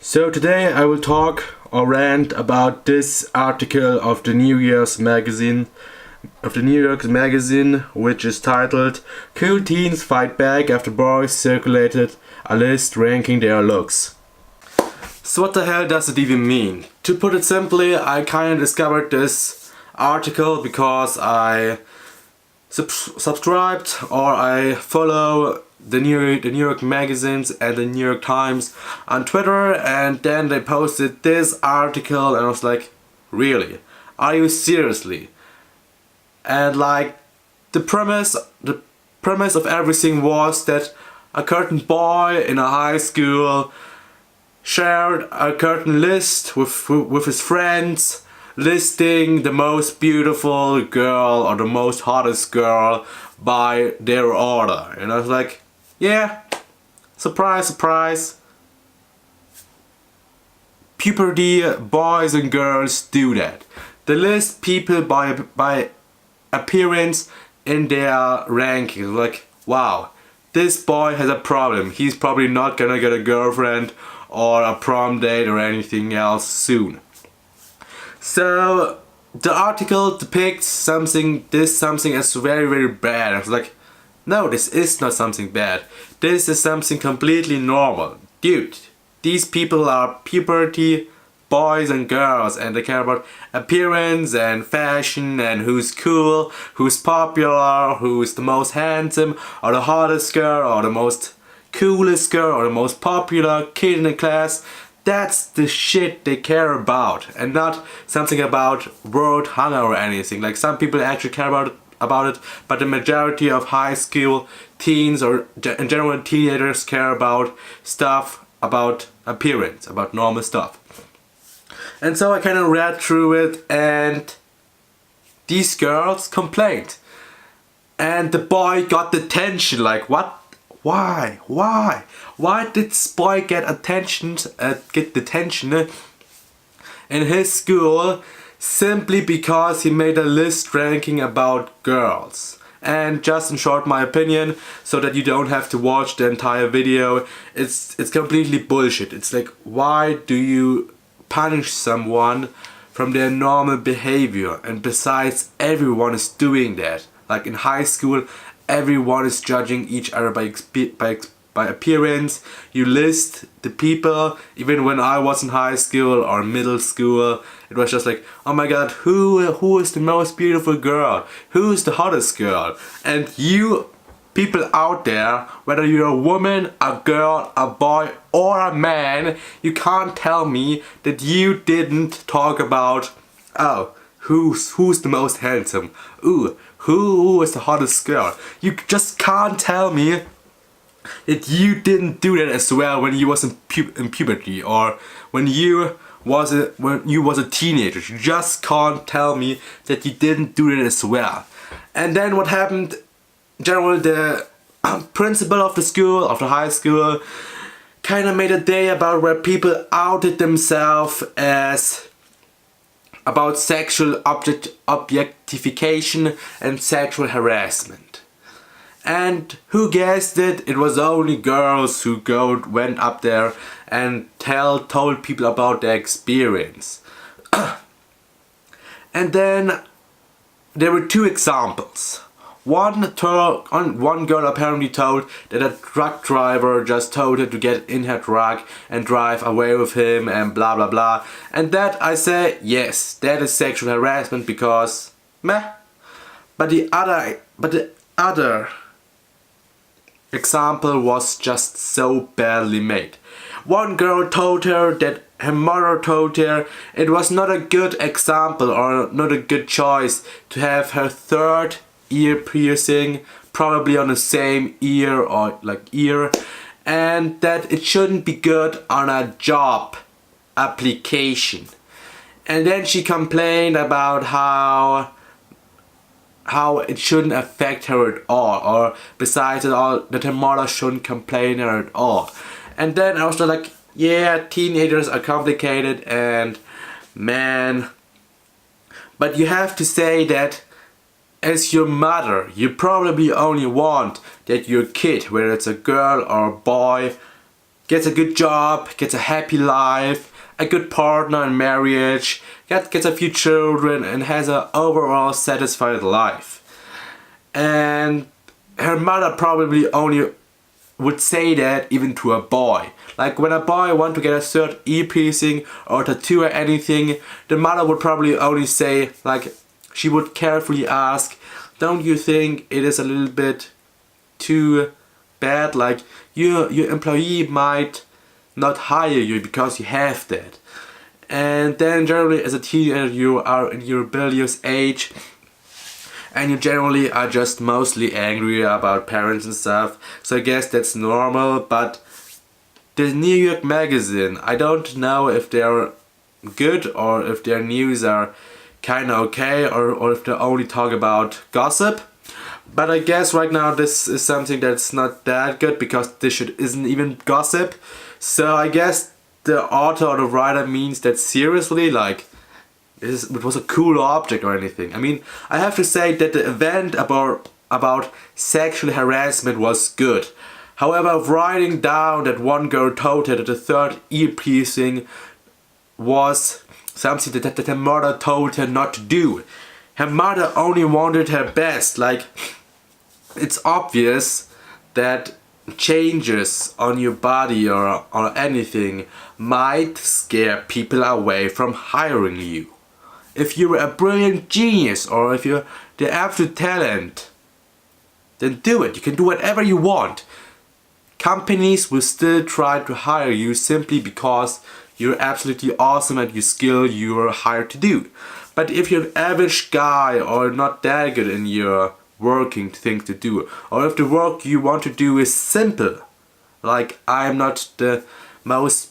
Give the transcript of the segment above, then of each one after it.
So today I will talk or rant about this article of the New York magazine, which is titled "Cool Teens Fight Back After Boys Circulated a List Ranking Their Looks." So what the hell does it even mean? To put it simply, I kind of discovered this article because I subscribed or I follow the New York magazines and the New York Times on Twitter, and then they posted this article and I was like, really? Are you seriously? And like the premise of everything was that a certain boy in a high school shared a certain list with his friends, listing the most beautiful girl or the most hottest girl by their order. And I was like, yeah, surprise, surprise. Puberty boys and girls do that. They list people by appearance in their rankings. Like, wow, this boy has a problem. He's probably not gonna get a girlfriend or a prom date or anything else soon. So the article depicts something as very, very bad. I was like, no, this is not something bad. This is something completely normal. Dude, these people are puberty boys and girls, and they care about appearance and fashion and who's cool, who's popular, who's the most handsome, or the hottest girl, or the most coolest girl, or the most popular kid in the class. That's the shit they care about, and not something about world hunger or anything. Like, some people actually care about it, but the majority of high school teens or in general teenagers care about stuff about appearance, about normal stuff. And so I kind of read through it, and these girls complained, and the boy got detention. Like, what? Why did this boy get detention in his school simply because he made a list ranking about girls? And just in short, my opinion, so that you don't have to watch the entire video, it's completely bullshit. It's like, why do you punish someone from their normal behavior? And besides, everyone is doing that. Like in high school, everyone is judging each other by appearance. You list the people. Even when I was in high school or middle school, it was just like, oh my god, who is the most beautiful girl? Who's the hottest girl? And you people out there, whether you're a woman, a girl, a boy, or a man, you can't tell me that you didn't talk about, oh, who's the most handsome? Ooh, who is the hottest girl? You just can't tell me that you didn't do that as well when you was in puberty, or when you was a teenager. You just can't tell me that you didn't do that as well. And then what happened? In general, the principal of the school, of the high school, kind of made a day about where people outed themselves as about sexual objectification and sexual harassment. And who guessed it? It was only girls who went up there and told people about their experience. And then there were two examples. One girl apparently told that a truck driver just told her to get in her truck and drive away with him and blah blah blah. And that, I say, yes, that is sexual harassment because meh. But the other example was just so badly made. One girl told her that her mother told her it was not a good example or not a good choice to have her third ear piercing probably on the same ear or ear, and that it shouldn't be good on a job application. And then she complained about how it shouldn't affect her at all, or besides it all, that her mother shouldn't complain her at all. And then I was like, yeah, teenagers are complicated, and man, but you have to say that as your mother, you probably only want that your kid, whether it's a girl or a boy, gets a good job, gets a happy life, a good partner in marriage, gets a few children, and has an overall satisfied life. And her mother probably only would say that even to a boy. Like when a boy want to get a third ear piercing or tattoo or anything, the mother would probably only say, like, she would carefully ask, don't you think it is a little bit too bad? Like your employee might not hire you because you have that. And then generally as a teenager you are in your rebellious age, and you generally are just mostly angry about parents and stuff. So I guess that's normal. But the New York Magazine, I don't know if they're good or if their news are kinda okay, or if they only talk about gossip. But I guess right now this is something that's not that good because this shit isn't even gossip. So I guess the author or the writer means that seriously, like, it was a cool object or anything. I mean, I have to say that the event about sexual harassment was good. However, writing down that one girl told her that the third ear piercing was something that her mother told her not to do. Her mother only wanted her best. Like, it's obvious that changes on your body or anything might scare people away from hiring you. If you're a brilliant genius or if you're the absolute talent, then do it. You can do whatever you want. Companies will still try to hire you simply because you're absolutely awesome at your skill you are hired to do. But if you're an average guy or not that good in your working things to do, or if the work you want to do is simple, like I'm not the most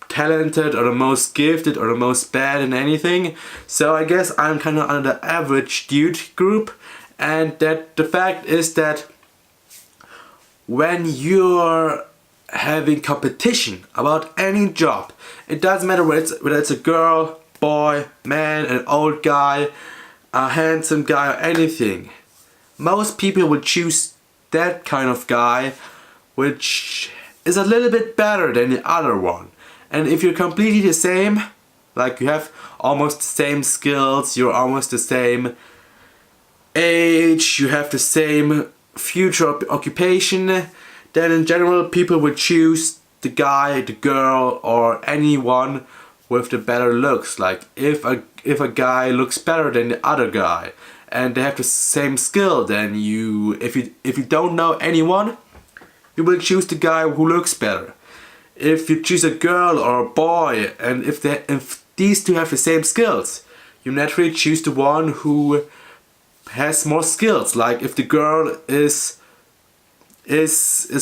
talented or the most gifted or the most bad in anything, so I guess I'm kind of under the average dude group. And that the fact is that when you're having competition about any job, it doesn't matter whether it's a girl, boy, man, an old guy, a handsome guy or anything, most people will choose that kind of guy which is a little bit better than the other one. And if you're completely the same, like you have almost the same skills, you're almost the same age, you have the same future occupation, then in general people would choose the guy, the girl, or anyone with the better looks. Like if a guy looks better than the other guy and they have the same skill, then if you don't know anyone, you will choose the guy who looks better. If you choose a girl or a boy, and if these two have the same skills, you naturally choose the one who has more skills. Like if the girl is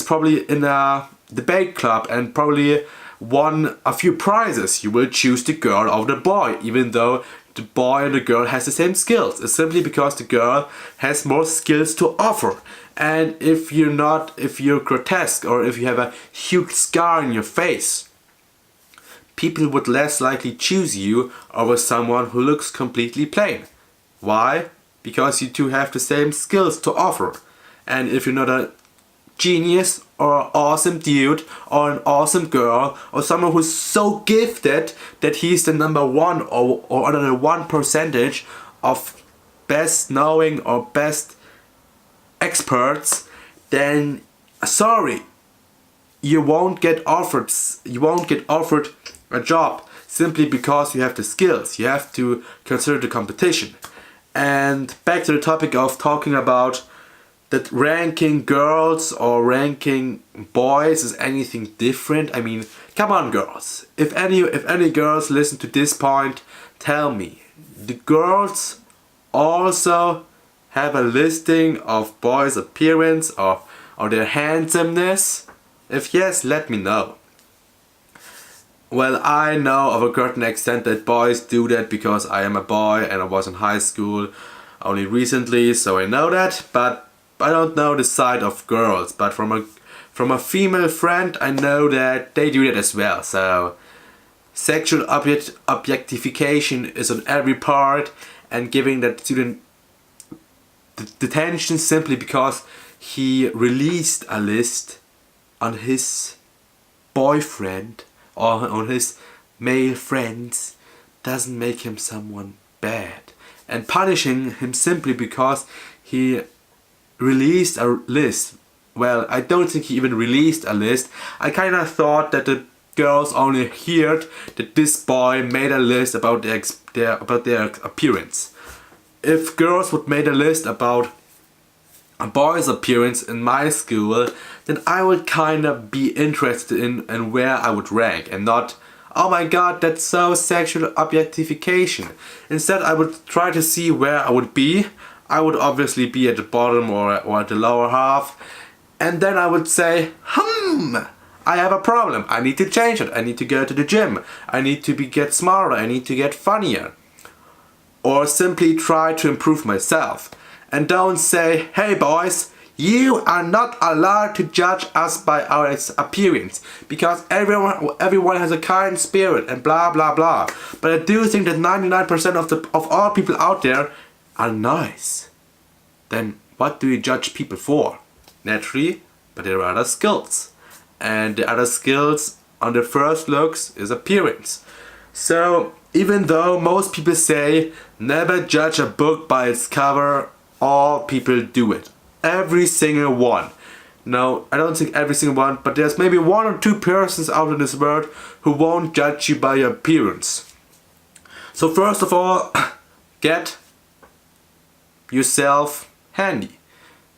probably in a debate club and probably won a few prizes, you will choose the girl over the boy, even though the boy and the girl has the same skills. It's simply because the girl has more skills to offer. And if you're grotesque or if you have a huge scar on your face, people would less likely choose you over someone who looks completely plain. Why? Because you two have the same skills to offer. And if you're not a genius or an awesome dude or an awesome girl or someone who's so gifted that he's the number one or under the 1% of best knowing or best experts, then sorry, you won't get offered a job simply because you have the skills. You have to consider the competition. And back to the topic of talking about that ranking girls or ranking boys is anything different. I mean, come on girls. If any girls listen to this point, tell me, the girls also have a listing of boys' appearance or their handsomeness? If yes, let me know. Well, I know of a certain extent that boys do that because I am a boy and I was in high school only recently, so I know that, but I don't know the side of girls. But from a female friend, I know that they do that as well. So sexual objectification is on every part, and giving that student detention simply because he released a list on his boyfriend or his male friends doesn't make him someone bad. And punishing him simply because he released a list. Well, I don't think he even released a list. I kind of thought that the girls only heard that this boy made a list about their appearance. If girls would make a list about a boy's appearance in my school, then I would kind of be interested in where I would rank, and not, oh my god, that's so sexual objectification. Instead, I would try to see where I would be. I would obviously be at the bottom or at the lower half, and then I would say, I have a problem. I need to change it. I need to go to the gym. I need to get smarter. I need to get funnier. Or simply try to improve myself. And don't say, hey boys, you are not allowed to judge us by our appearance, because everyone has a kind spirit and blah blah blah. But I do think that 99% of all people out there are nice. Then what do you judge people for? Naturally, but there are other skills. And the other skills on the first looks is appearance. So even though most people say never judge a book by its cover, all people do it. Every single one. No, I don't think every single one, but there's maybe 1 or 2 persons out in this world who won't judge you by your appearance. So first of all, get yourself handy.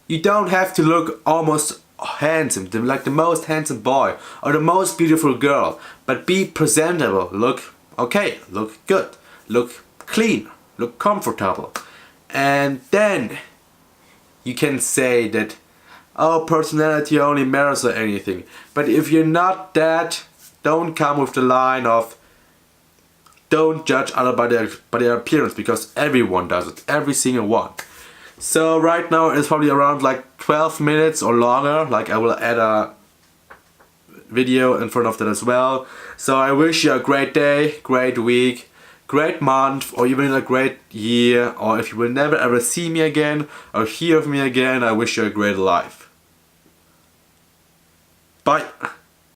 You don't have to look almost handsome, like the most handsome boy or the most beautiful girl, but be presentable. Look okay, look good, look clean, look comfortable. And then you can say that, oh, personality only matters or anything. But if you're not that, don't come with the line of don't judge others by their appearance, because everyone does it, every single one. So right now it's probably around like 12 minutes or longer. Like, I will add a video in front of that as well. So I wish you a great day, great week, great month, or even a great year. Or if you will never ever see me again or hear of me again, I wish you a great life. Bye.